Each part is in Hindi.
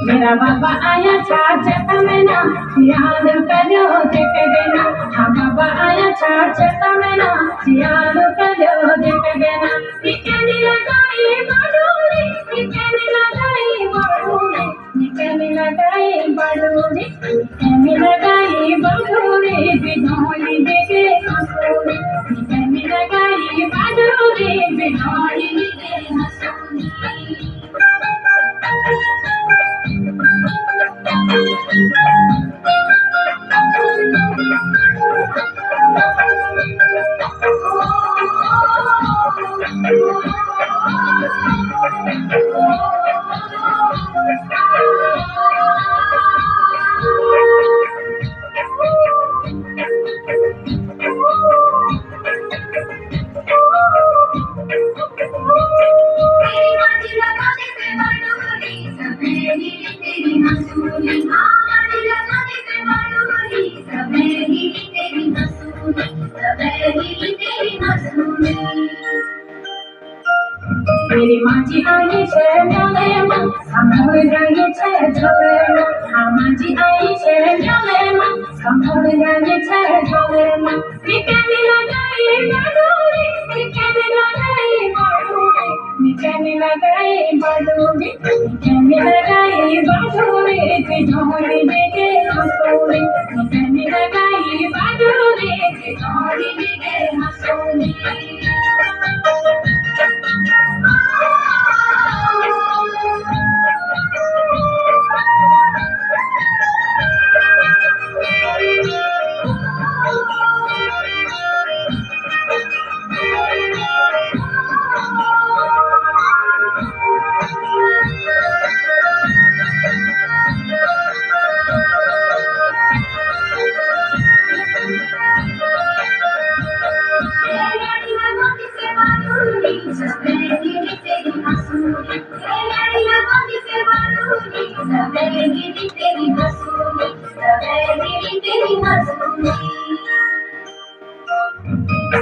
मेरा बाबा आया चाचा में ना याद करो देख देना। हाँ बाबा आया चाचा में ना याद करो देख देना। निकल लगाई बड़ूरी, निकल लगाई बड़ूरी, निकल लगाई बड़ूरी, निकल लगाई बड़ूरी, बिजोली देखे हंसूरी, निकल लगाई बड़ूरी, बिजोली देखे हंसूरी। मेरी माँ जी आई छे न्याले माँ संभल रही छे झोले माँ। हाँ माँ जी आई छे न्याले माँ संभल रही छे झोले माँ। निकल लगाई बड़ूरी, निकल लगाई बड़ूरी, निकल लगाई बड़ूरी, निकल लगाई बड़ूरी, बिजोली देखे हंसूरी, निकल लगाई बड़ूरी, बिजोली देखे हंसूरी।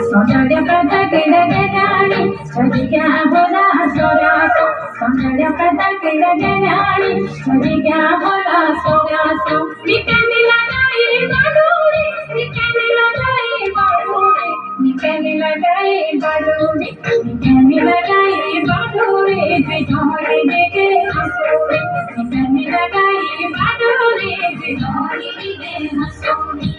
सौंदर्य पैदा केले न्याणी छड़ी क्या बोला सोया सो। सौंदर्य पैदा केले न्याणी छड़ी क्या बोला सोया सो। निकल लगाई बड़ूरी, निकल लगाई बड़ूरी, निकल लगाई बड़ूरी, निकल लगाई बड़ूरी, बिजोली देखे हंसूरी, निकल लगाई बड़ूरी, बिजोली देखे हंसूरी।